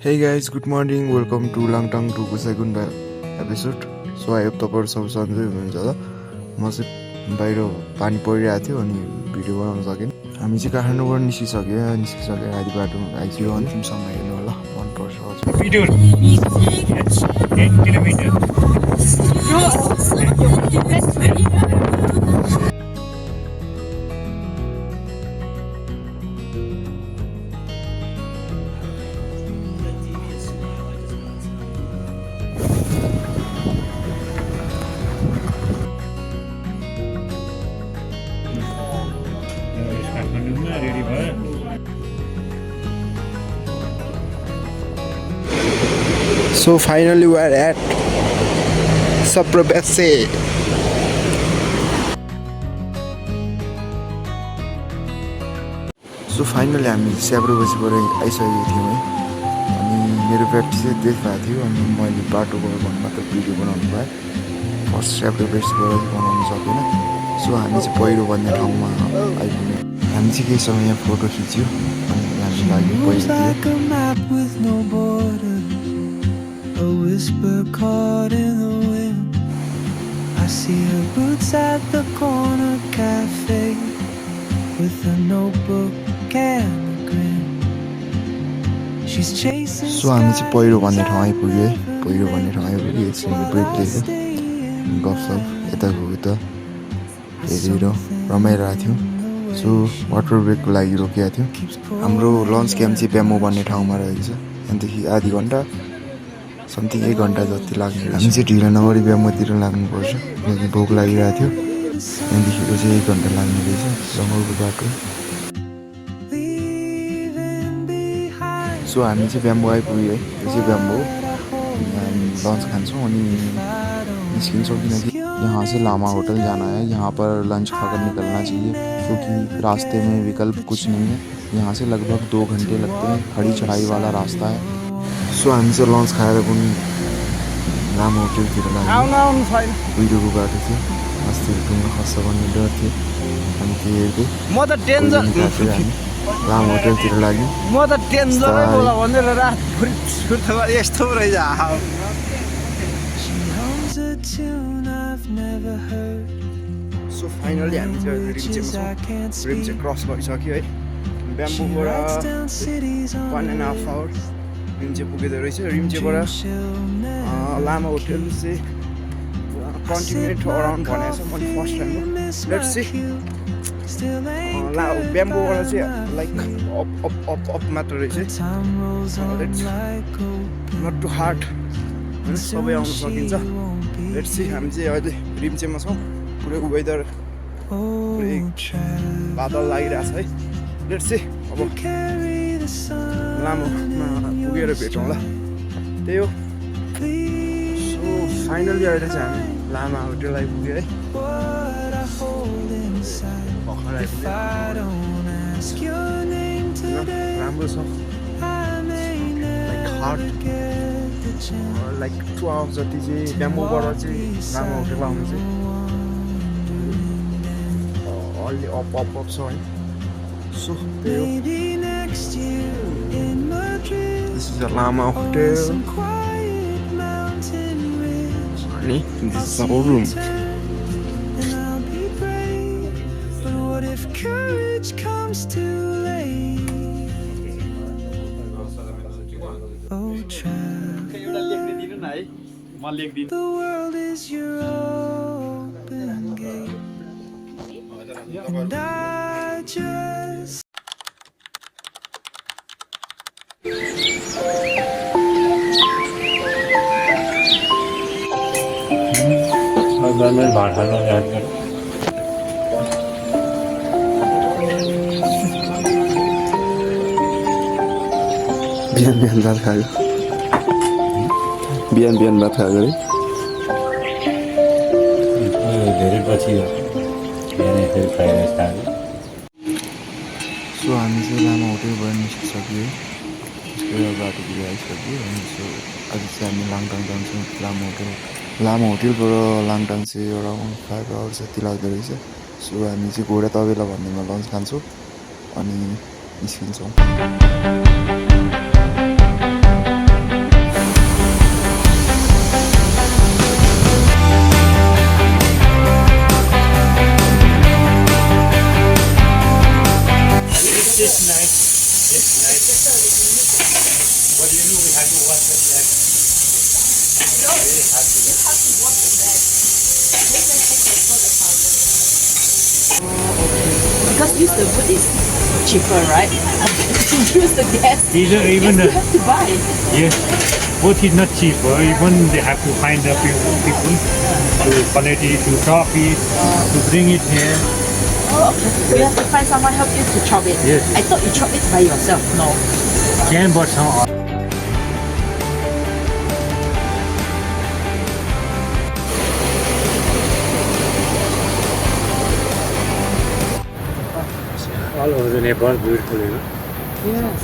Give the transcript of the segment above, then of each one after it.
Hey guys, good morning. Welcome to Langtang 2 को second episode. So I hope तपाईँहरू सब सन्चै हुनुहुन्छ होला. म चाहिँ बाहिर पानी परिरहेको थियो अनि भिडियो बनाउन सकेँ. हामी चाहिँ काठमाडौँबाट निस्किसक्यो आधी बाटो आइसक्यो. अन्तिमसम्म हेर्नु होला, मनपर्छ हजुर video. 10 kilometre. So finally we are at Saprabese. So finally हामी स्याब्रोबेसीबाट आइसकेको थियौँ है. अनि मेरो प्र्याक्टिस चाहिँ त्यही भएको थियो. अनि मैले बाटोको भन्नु मात्र भिडियो बनाउनु पाएँ. फर्स्ट स्याब्रोबेसीबाट बनाउनु सकेन. सो हामी चाहिँ पहिरो भन्ने ठाउँमा आइपुग्यौँ. हामी चाहिँ केही समय यहाँ फोटो खिच्यो अनि हामी लाग्यो पहिरोतिर. A whisper caught in the wind. I see her boots at the corner cafe with a notebook and a grin. She's chasing. So हामी चाहिँ पहिरो भन्ने ठाउँ आइपुग्यो है. पहिरो भन्ने ठाउँ आइपुग्यो. एकछिन ब्रेक लिएको गफसफ यताको उता हेरेर रमाइरहेको थियौँ. सो वाटर ब्रेकको लागि रोकेको थियौँ. हाम्रो लन्च क्याम्प चाहिँ ब्याम्बो भन्ने ठाउँमा रहेको छ. त्यहाँदेखि आधी घन्टा समथिङ 1 घन्टा जति लाग्ने. हामी चाहिँ ढिलो नगरी ब्याम्बोतिर लाग्नुपर्छ किनकि भोक लागिरहेको थियो. त्यहाँदेखिको चाहिँ 1 घन्टा लाग्ने रहेछ जङ्गलको बाटो. सो हामी चाहिँ ब्याम्बो आइपुग्यो है. यो चाहिँ ब्याम्बो. हामी लन्च खान्छौँ अनि निस्किन्छौँ किनकि यहाँ से लामा होटल जाना है. यहाँ पर लंच खाकर निकलना चाहिए क्योंकि रास्ते में विकल्प कुछ नहीं है. यहाँ से लगभग 2 घंटे लगते हैं. खड़ी चढ़ाई वाला रास्ता है. सो हामी चाहिँ लन्च खाएर पनि लामो होटेलतिर लाग्यो. उहिलेको बाटो थियो. अस्ति ढुङ्गा खस्छ भन्ने डर थियो. अनि त्यो हेर्दै म त डेन्जर लामो होटेलतिर लाग्यो. म त डेन्जरै बोला भनेर रात यस्तो रहेछ. सो फाइनली हामी चाहिँ रिम्चे क्रस गरिसक्यो है. ब्याम्बोबाट 1.5 आवर रिम्चे पुगेको रहेछ. रिम्चेबाट लामा होटेल चाहिँ 20 मिनट अराउन्ड भनेको छ मैले फर्स्ट टाइम. Let's see. ब्याम्बोबाट चाहिँ लाइक अप मात्र रहेछ. नट टु हार्ड होइन, सबै आउनु सकिन्छ. Let's see. हामी चाहिँ अहिले रिम्चेमा छौँ. पुरै वेदर पुरै बादल लागिरहेछ है. Let's see. अब लामोमा पुगेर भेटौँला. त्यही हो. सो फाइनली अहिले चाहिँ हामी लामा होटेल आइपुग्यो है. भर्खर आइपुग्यो. राम्रो छ. लाइक हार्ड लाइक 2 आवर्स जति चाहिँ ब्याम्बोबाट चाहिँ लामा होटेल आउनु चाहिँ अलि अप छ है. सो त्यही हो. This is a Lama hotel. And this is our room. The world is your open gate, and I just में भाषा लो याद कर. बिहान भात खायो. बिहान भात खायो है. धेरै पछि बिहान फेरि फ्राइड राइस खायो. सो हामी चाहिँ लामा होटेलबाट निस्किसक्यो. त्यसको बाटोतिर आइसक्यो. अनि सो अहिले चाहिँ हामी लाङटाङ जान्छौँ. लामा होटेलबाट लाङटाङ चाहिँ अराउन्ड 5 आवर्स जति लाग्दो रहेछ. सो हामी चाहिँ घोडा तबेला भन्नेमा लन्च खान्छौँ अनि निस्किन्छौँ. Because use the wood is cheaper, right? Use the gas. These are Yes, even you have to buy. yes, both is not cheaper. Even they have to find the people to collect it, to chop it, to bring it here. Oh, okay. You have to find someone help you to chop it. Yes. I thought you chop it by yourself. No. Can but some. All over the Nepal, beautiful, you know. Yes.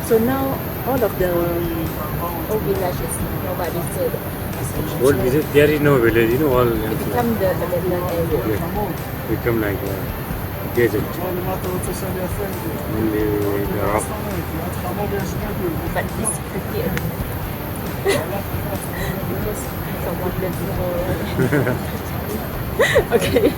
So now all of the old villages, nobody's there. Old village, there is no village, you know, all It become the abandoned area. become like a desert. Only the rock. But it's pretty because someone lived before. Okay.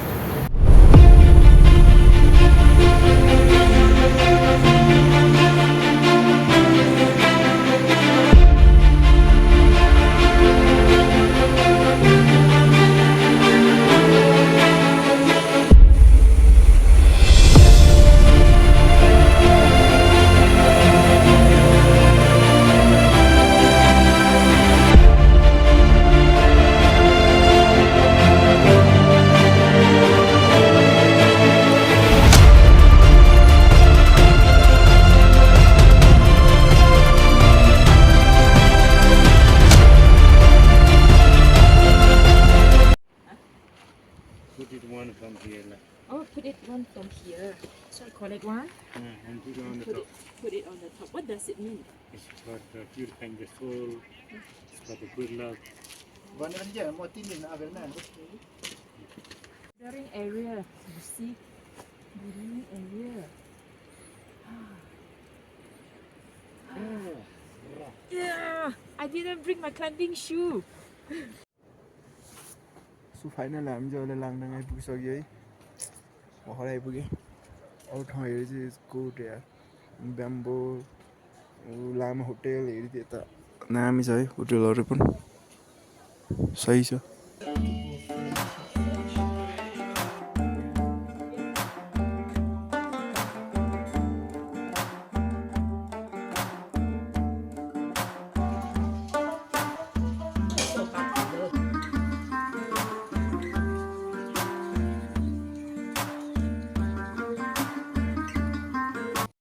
Put it one from here, like, Oh, put it one from here. So I collect one. and put it on the Put top. put it on the top. What does it mean? It's for purifying the soul. It's for the good luck. Clearing area. You see, clearing area. Yeah, I didn't bring my climbing shoe. So final हामी चाहिँ अहिले लाङटाङ आइपुगिसक्यो है भर्खर आइपुगेँ अरू ठाउँ हेरी चाहिँ कोट या ब्याम्बो लामा होटेल हेरी त्यता दामी छ है होटेलहरू पनि सही छ